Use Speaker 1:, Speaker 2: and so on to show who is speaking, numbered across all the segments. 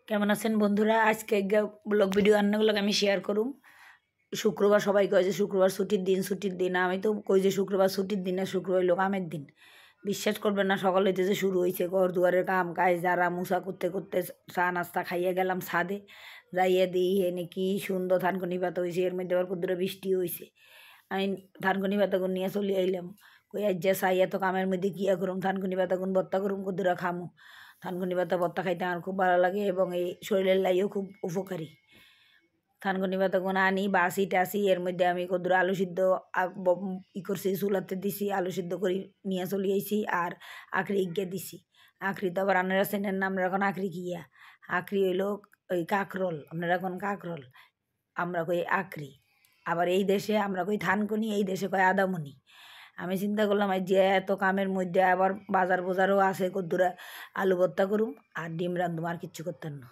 Speaker 1: কেমন আছেন বন্ধুরা? আজকে ব্লগ ভিডিও রান্নাগুলো আমি শেয়ার করুম। শুক্রবার সবাই কয় যে শুক্রবার ছুটির দিন। আমি তো কই যে শুক্রবার ছুটির দিন না, শুক্রবার হইল কামের দিন। বিশ্বাস করবেন না, সকাল হইতে যে শুরু হয়েছে ঘর দুয়ারের কাম কাজ যারা মুসা করতে করতে চা নাস্তা খাইয়ে গেলাম ছাদে, যাইয়ে দিই এনে কি সুন্দর ধানকুনি পাতা হয়েছে। এর মধ্যে আবার কুদ্দুরে বৃষ্টি হয়েছে। আমি ধানকুনি পাতাগুন নিয়ে চলে আইলাম। কই আজ যে চাই এত কামের মধ্যে কিয়া করুম, ধানকুনি পাতাগুন ভর্তা করুম, কুদ্দুরা খামু। থানকুনি পাতা ভর্তা খাইতে আমার খুব ভালো লাগে এবং এই শরীরের লাইও খুব উপকারী। থানকুনি পাতাগুলো আনি বাসি টাসি, এর মধ্যে আমি কদ্দুর আলু সিদ্ধ করছি, চুলাতে দিছি, আলু সিদ্ধ করে নিয়ে চলে আইছি। আর আখরি ইজ্ঞে দিছি। আখরি তো আবার আপনারা চেনেন না, আমরা এখন আখরি কিয়া। আখরি হইলো ওই কাকরোল, আপনারা এখন কাকরোল, আমরা কই আখরি। আবার এই দেশে আমরা কই থানকুনি, এই দেশে কয় আদামনি। আমি চিন্তা করলাম আজ যে এত কামের মধ্যে আবার বাজারও আছে, কদ্দুরা আলু ভর্তা করুম আর ডিম রান্ধুম, আর কিচ্ছু করতেন না।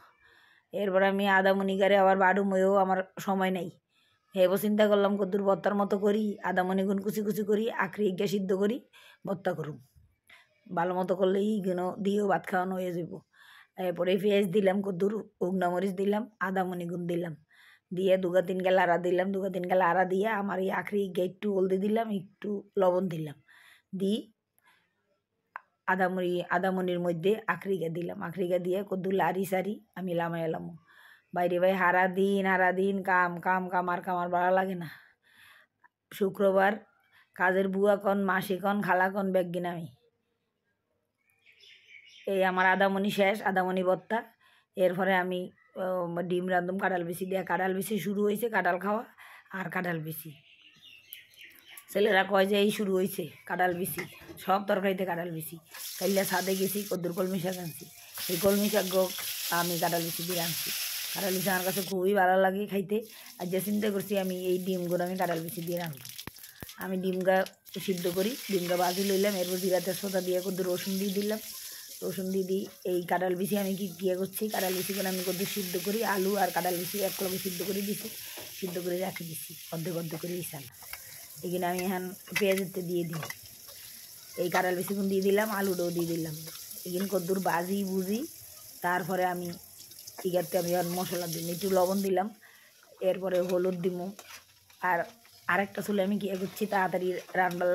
Speaker 1: এরপর আমি আদামনি গারে আবার বাড়ুম, হয়েও আমার সময় নেই। হেবো চিন্তা করলাম কদ্দুর ভর্তার মতো করি, আদামনি গুণ কুচি কুচি করি, আখরি ইজ্ঞা সিদ্ধ করি ভর্তা করুম। ভালো মতো করলেই ইগুনো দিয়েও ভাত খাওয়ানো হয়ে যাব। এরপরে পেঁয়াজ দিলাম, কদ্দুর উগনা মরিচ দিলাম, আদামনি গুণ দিলাম, দিয়ে দুগা তিন গেলা আড়া দিলাম, দুগা তিন গেলা আড়া দিয়ে আমার এই আখরি ইজ্ঞা একটু হলদি দিলাম, একটু লবণ দিলাম, দিই আদামনির মধ্যে আখরিকা দিলাম। আখরিকা দিয়ে কদ্দু লারি সারি আমি লামাই এলাম বাইরে। ভাই হারা দিন কাম কাম কাম আর কামার ভালো লাগে না। শুক্রবার কাজের বুয়া কন মাসি কন খালা কন ব্যাগিন আমি। এই আমার আদামনি শেষ, আদামনি ভর্তা। এরপরে আমি ডিম রাঁধুম কাঁঠাল বিচি দিয়ে। কাঁঠাল বিচি শুরু হয়েছে, কাঁঠাল খাওয়া আর কাঁঠাল বিচি। ছেলেরা কয় যে এই শুরু হয়েছে কাঁঠাল বিচি, সব তরকারিতে কাঁঠাল বিচি। কাইলে ছাদে গেছি, কদ্দুর কলমি শাক আনছি, এই কলমি শাক আমি কাঁঠাল বিচি দিয়ে আনছি। কাঁঠাল বিচি আমার কাছে খুবই ভালো লাগে খাইতে। আর যে চিন্তা করছি আমি এই ডিমগুলো আমি কাঁঠাল বিচি দিয়ে রাখবো। আমি ডিমগা সিদ্ধ করি, ডিমগা ভাজি লইলাম, এরপর জিরা তেজপাতা দিয়ে কদ্দুর রসুন দিয়ে দিলাম। রসুন দিয়ে দিই এই কাঁঠাল বিচি আমি কিয়ে করছি, কাঁঠাল বিচি করে আমি কদ্দুর সিদ্ধ করি, আলু আর কাঁঠাল বিচি এক লগে সিদ্ধ করে দিছি, সিদ্ধ করে রাখি দিচ্ছি অর্ধেক করে দিচ্ছেন। এখানে আমি এখন পেঁয়াজতে দিয়ে দিই, এই কাঁঠাল বেশিক্ষণ দিয়ে দিলাম, আলুটাও দিয়ে দিলাম। এখানে কদ্দুর বাজি বুঝি, তারপরে আমি ইগারতে আমি মশলা দিই, একটু লবণ দিলাম, এরপরে হলুদ দিব। আর আরেকটা চলে আমি কী করছি তাড়াতাড়ি রান্নার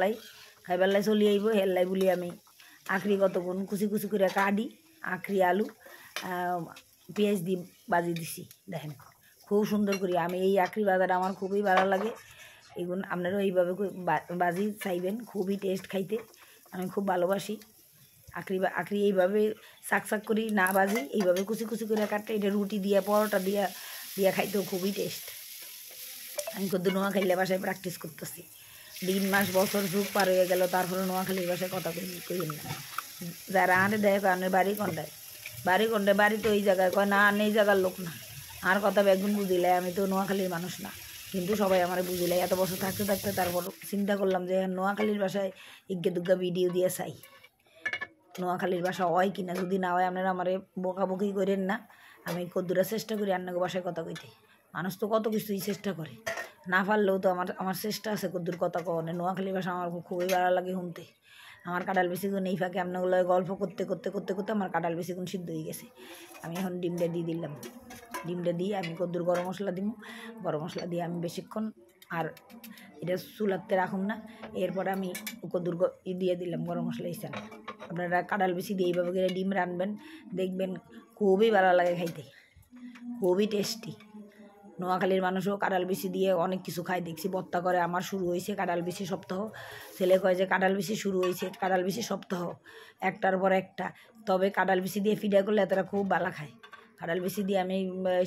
Speaker 1: খাইবার চলি আইব, হেল্লাই বলি আমি আখরি কতক্ষণ কুচি কুচি করে কাটি, আখরি আলু পেঁয়াজ দিয়ে বাজি দিছি। দেখেন খুব সুন্দর করি আমি এই আখরি বাজাটা আমার খুবই ভালো লাগে। এগুলো আপনারাও এইভাবে বাজি চাইবেন, খুবই টেস্ট খাইতে, আমি খুব ভালোবাসি। আখরি এইভাবে শাক করি না বাজি, এইভাবে কুচি কুচি করে কাটতে, এটা রুটি দিয়ে পরোটা দিয়া খাইতেও খুবই টেস্ট। আমি কদ্দু নোয়াখালীর বাসায় প্র্যাকটিস করতেছি, 3 মাস বছর যুগ পার হয়ে গেল, তারপরে নোয়াখালীর বাসায় কথা কইন না। যারা আনে দেয় আপনার বাড়ি কন্ডায়, বাড়ি তো এই জায়গায় কয় না, আনে এই জায়গার লোক না, আর কথা বেগুন বুঝিলাই, আমি তো নোয়াখালীর মানুষ না, কিন্তু সবাই আমার বুঝিলাই। এত বছর থাকতে তারপর চিন্তা করলাম যে নোয়াখালীর বাসায় ইজ্ঞে দুগ্গা ভিডিও দিয়ে চাই, নোয়াখালীর বাসা হয় কিনা, যদি না হয় আপনারা আমার বকাবকি করেন না। আমি কদ্দুরা চেষ্টা করি আপনাকে বাসায় কথা কইতে, মানুষ তো কত কিছুই চেষ্টা করে, না পারলেও তো আমার চেষ্টা আছে কদ্দুর কথা কনে। নোয়াখালীর ভাষা আমার খুবই ভালো লাগে শুনতে। আমার কাঁঠাল বেশিক্ষণ এই ফাঁকে আপনাগুলো গল্প করতে আমার কাঁঠাল বেশিক্ষণ সিদ্ধ হয়ে গেছে। আমি এখন ডিমটা দিয়ে দিলাম, ডিমটা দিয়ে আমি কদ্দুর গরম মশলা দিব, গরম মশলা দিয়ে আমি বেশিক্ষণ আর এটা চুলাতে রাখুন না। এরপর আমি কদ্দুর দিয়ে দিলাম গরম মশলা ইসান। আপনারা কাঁঠাল বেশি দিয়ে এইভাবে করে ডিম রানবেন, দেখবেন খুবই ভালো লাগে খাইতে, খুবই টেস্টি। নোয়াখালীর মানুষও কাঁঠাল বিচি দিয়ে অনেক কিছু খায় দেখছি, ভর্তা করে। আমার শুরু হয়েছে কাঁঠাল বিচি সপ্তাহ, ছেলে কয় যে কাঁঠাল বিচি শুরু হয়েছে, কাঁঠাল বিচি সপ্তাহ একটার পর একটা। তবে কাঁঠাল বিচি দিয়ে ফিডা করলে তারা খুব ভালো খায়। কাঁঠাল বিচি দিয়ে আমি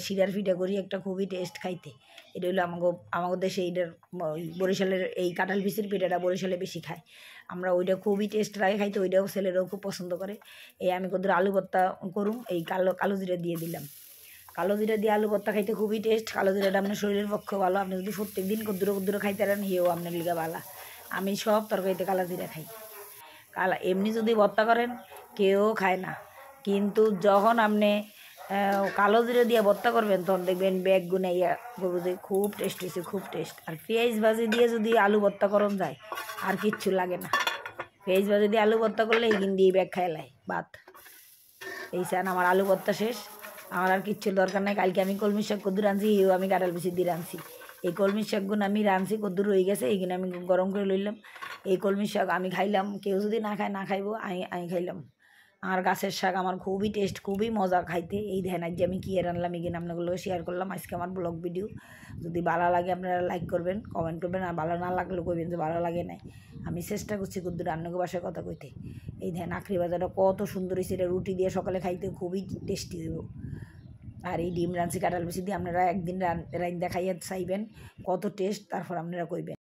Speaker 1: শিরার ফিডা করি, একটা খুবই টেস্ট খাইতে। এটা হলো আমাদের দেশে এইটার বরিশালের এই কাঁঠাল বিচির পিঠাটা বরিশালে বেশি খায়। আমরা ওইটা খুবই টেস্ট লাগে খাইতে, ওইটাও ছেলেরাও খুব পছন্দ করে। এই আমি কত আলু ভর্তা করুম, এই কালো জিরা দিয়ে দিলাম। কালো জিরা দিয়ে আলু ভর্তা খাইতে খুবই টেস্ট। কালো জিরাটা আপনার শরীরের পক্ষে ভালো, আপনি যদি প্রত্যেক দিন কদ্দুরো খাইতে পারেন হেও আপনার লিগা ভালো। আমি সব তরকারিতে কালো জিরা খাই। এমনি যদি ভর্তা করেন কেউ খায় না, কিন্তু যখন আপনি কালো জিরা দিয়ে ভর্তা করবেন তখন দেখবেন ব্যাগ গুনে করবো যে খুব টেস্ট হয়েছে, খুব টেস্ট। আর পেঁয়াজ ভাজি দিয়ে যদি আলু ভর্তা করন যায় আর কিচ্ছু লাগে না। পেঁয়াজ ভাজি দিয়ে আলু ভর্তা করলে এইখান দিয়ে ব্যাগ খাইলাই ভাত। এই চান আমার আলু ভর্তা শেষ, আমার আর কিচ্ছুর দরকার নাই। কালকে আমি কলমির শাক কদ্দুর রাঁধছি, এও আমি কাঁঠাল বিচি দিয়ে রাঁধছি। এই কলমির শাকগুলো আমি রাঁধছি, কদ্দুর রয়ে গেছে, এইগুলো আমি গরম করে লইলাম। এই কলমির শাক আমি খাইলাম, কেউ যদি না খায় না খাইবো, আমি খাইলাম। আর গাছের শাক আমার খুবই টেস্ট, খুবই মজা খাইতে। এই ধ্যান আজ যে আমি কী রান্নাম এগিয়ে আপনাগুলো শেয়ার করলাম আজকে আমার ব্লগ ভিডিও। যদি ভালো লাগে আপনারা লাইক করবেন, কমেন্ট করবেন, আর ভালো না লাগলেও কইবেন যে ভালো লাগে নাই। আমি চেষ্টা করছি কদ্দুর রান্নাকে বাসায় কথা কইতে। এই ধ্যান আখরি বাজারটা কত সুন্দর হয়েছে, এটা রুটি দিয়ে সকালে খাইতে খুবই টেস্টি হইব। আর এই ডিম রাঁধছি কাঁঠাল বিচি দিয়ে, আপনারা একদিন রাইন্দা খাইয়া চাইবেন কত টেস্ট, তারপর আপনারা কইবেন।